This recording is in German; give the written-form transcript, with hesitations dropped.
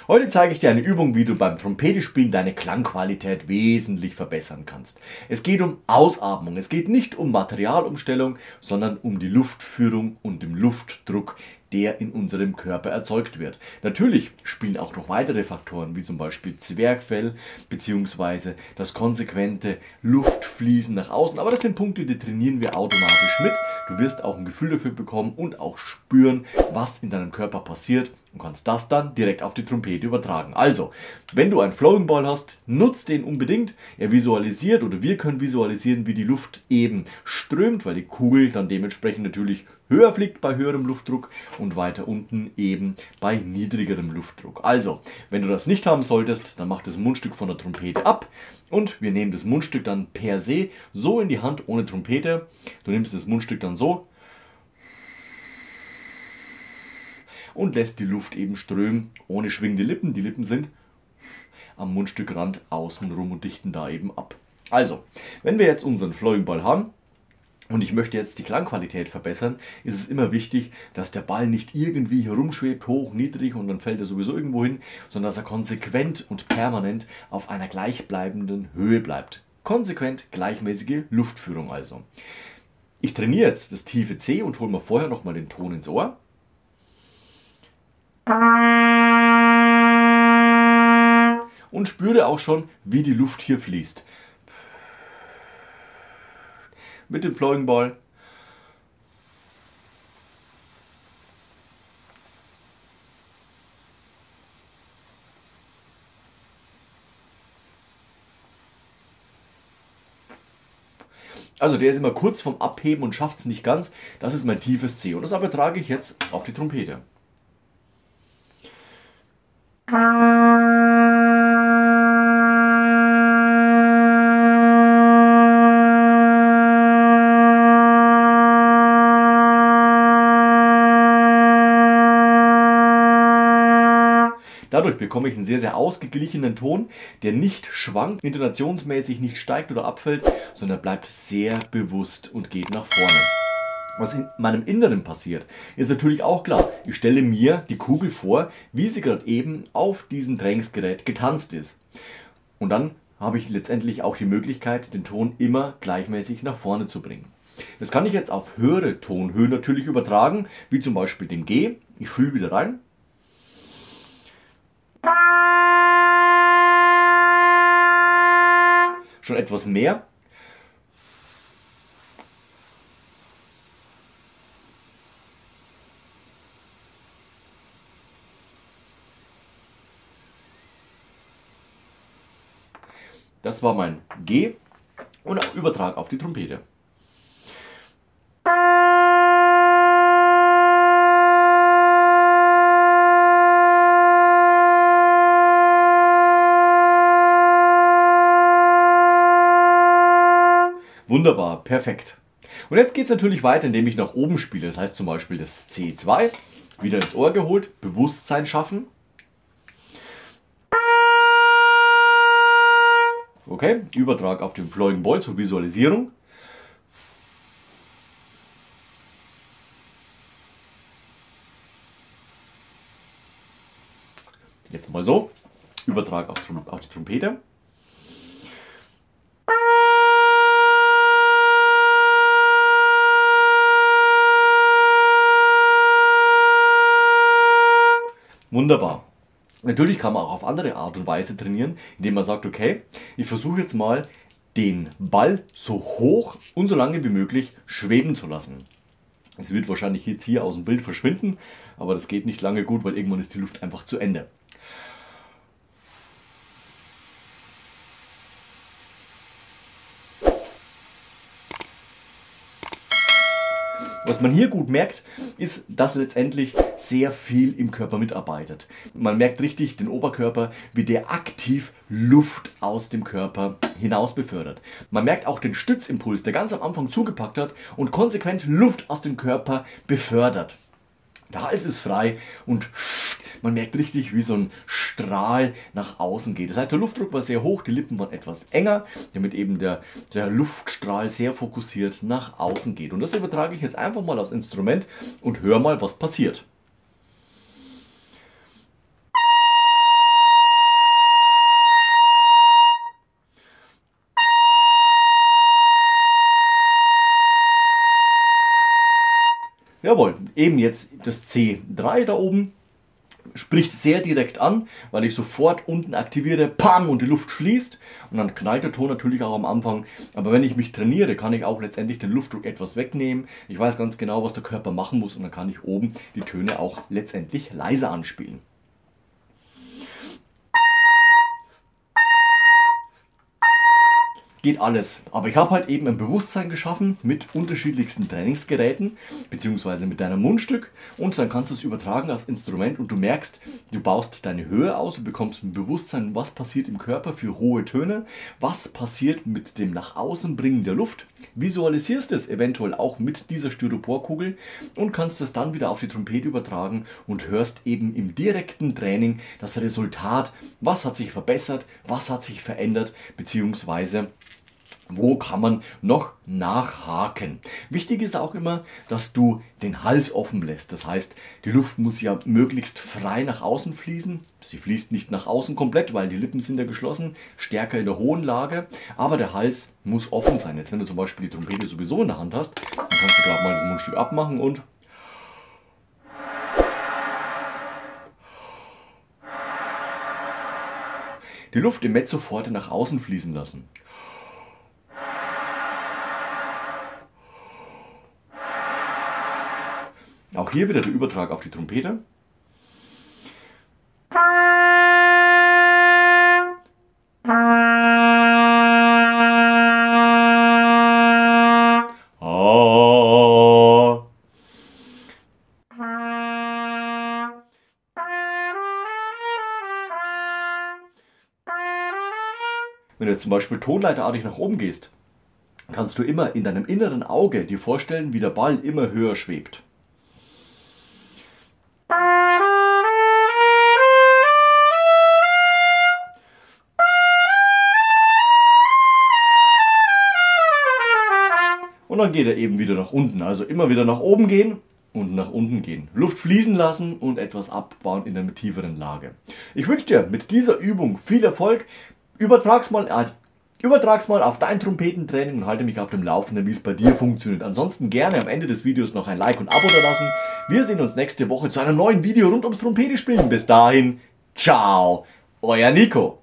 Heute zeige ich dir eine Übung, wie du beim Trompetespielen deine Klangqualität wesentlich verbessern kannst. Es geht um Ausatmung, es geht nicht um Materialumstellung, sondern um die Luftführung und den Luftdruck, der in unserem Körper erzeugt wird. Natürlich spielen auch noch weitere Faktoren, wie zum Beispiel Zwerchfell bzw. das konsequente Luftfließen nach außen, aber das sind Punkte, die trainieren wir automatisch mit. Du wirst auch ein Gefühl dafür bekommen und auch spüren, was in deinem Körper passiert und kannst das dann direkt auf die Trompete übertragen. Also, wenn du einen Flowing Ball hast, nutzt den unbedingt. Er visualisiert oder wir können visualisieren, wie die Luft eben strömt, weil die Kugel dann dementsprechend natürlich höher fliegt bei höherem Luftdruck und weiter unten eben bei niedrigerem Luftdruck. Also, wenn du das nicht haben solltest, dann mach das Mundstück von der Trompete ab und wir nehmen das Mundstück dann per se so in die Hand ohne Trompete. Du nimmst das Mundstück dann so und lässt die Luft eben strömen, ohne schwingende Lippen. Die Lippen sind am Mundstückrand außen rum und dichten da eben ab. Also, wenn wir jetzt unseren Flowing Ball haben, und ich möchte jetzt die Klangqualität verbessern, ist es immer wichtig, dass der Ball nicht irgendwie herumschwebt, hoch, niedrig und dann fällt er sowieso irgendwo hin, sondern dass er konsequent und permanent auf einer gleichbleibenden Höhe bleibt. Konsequent gleichmäßige Luftführung also. Ich trainiere jetzt das tiefe C und hole mir vorher nochmal den Ton ins Ohr. Und spüre auch schon, wie die Luft hier fließt. Mit dem Flowing Ball. Also der ist immer kurz vom Abheben und schafft es nicht ganz. Das ist mein tiefes C und das übertrage ich jetzt auf die Trompete. Dadurch bekomme ich einen sehr, sehr ausgeglichenen Ton, der nicht schwankt, intonationsmäßig nicht steigt oder abfällt, sondern bleibt sehr bewusst und geht nach vorne. Was in meinem Inneren passiert, ist natürlich auch klar. Ich stelle mir die Kugel vor, wie sie gerade eben auf diesem Trainingsgerät getanzt ist. Und dann habe ich letztendlich auch die Möglichkeit, den Ton immer gleichmäßig nach vorne zu bringen. Das kann ich jetzt auf höhere Tonhöhen natürlich übertragen, wie zum Beispiel dem G. Ich fühle wieder rein. Schon etwas mehr. Das war mein G und auch Übertrag auf die Trompete. Wunderbar, perfekt. Und jetzt geht es natürlich weiter, indem ich nach oben spiele. Das heißt zum Beispiel das C2, wieder ins Ohr geholt, Bewusstsein schaffen. Okay, Übertrag auf den Flowing Ball zur Visualisierung. Jetzt mal so, Übertrag auf die Trompete. Wunderbar. Natürlich kann man auch auf andere Art und Weise trainieren, indem man sagt, okay, ich versuche jetzt mal den Ball so hoch und so lange wie möglich schweben zu lassen. Es wird wahrscheinlich jetzt hier aus dem Bild verschwinden, aber das geht nicht lange gut, weil irgendwann ist die Luft einfach zu Ende. Was man hier gut merkt, ist, dass letztendlich sehr viel im Körper mitarbeitet. Man merkt richtig den Oberkörper, wie der aktiv Luft aus dem Körper hinaus befördert. Man merkt auch den Stützimpuls, der ganz am Anfang zugepackt hat und konsequent Luft aus dem Körper befördert. Der Hals ist frei und man merkt richtig, wie so ein Strahl nach außen geht. Das heißt, der Luftdruck war sehr hoch, die Lippen waren etwas enger, damit eben der Luftstrahl sehr fokussiert nach außen geht. Und das übertrage ich jetzt einfach mal aufs Instrument und höre mal, was passiert. Jawohl, eben jetzt das C3 da oben. Spricht sehr direkt an, weil ich sofort unten aktiviere, pam, und die Luft fließt. Und dann knallt der Ton natürlich auch am Anfang. Aber wenn ich mich trainiere, kann ich auch letztendlich den Luftdruck etwas wegnehmen. Ich weiß ganz genau, was der Körper machen muss und dann kann ich oben die Töne auch letztendlich leiser anspielen. Geht alles. Aber ich habe halt eben ein Bewusstsein geschaffen mit unterschiedlichsten Trainingsgeräten, beziehungsweise mit deinem Mundstück, und dann kannst du es übertragen aufs Instrument und du merkst, du baust deine Höhe aus, du bekommst ein Bewusstsein, was passiert im Körper für hohe Töne, was passiert mit dem nach außen bringen der Luft, visualisierst es eventuell auch mit dieser Styroporkugel und kannst es dann wieder auf die Trompete übertragen und hörst eben im direkten Training das Resultat, was hat sich verbessert, was hat sich verändert, beziehungsweise wo kann man noch nachhaken? Wichtig ist auch immer, dass du den Hals offen lässt. Das heißt, die Luft muss ja möglichst frei nach außen fließen. Sie fließt nicht nach außen komplett, weil die Lippen sind ja geschlossen, stärker in der hohen Lage. Aber der Hals muss offen sein. Jetzt, wenn du zum Beispiel die Trompete sowieso in der Hand hast, dann kannst du gerade mal das Mundstück abmachen und die Luft im Mezzoforte nach außen fließen lassen. Auch hier wieder der Übertrag auf die Trompete. Wenn du jetzt zum Beispiel tonleiterartig nach oben gehst, kannst du immer in deinem inneren Auge dir vorstellen, wie der Ball immer höher schwebt. Und dann geht er eben wieder nach unten. Also immer wieder nach oben gehen und nach unten gehen. Luft fließen lassen und etwas abbauen in einer tieferen Lage. Ich wünsche dir mit dieser Übung viel Erfolg. Übertrag's mal auf dein Trompetentraining und halte mich auf dem Laufenden, wie es bei dir funktioniert. Ansonsten gerne am Ende des Videos noch ein Like und Abo da lassen. Wir sehen uns nächste Woche zu einem neuen Video rund ums Trompetespielen. Bis dahin, ciao, euer Nico.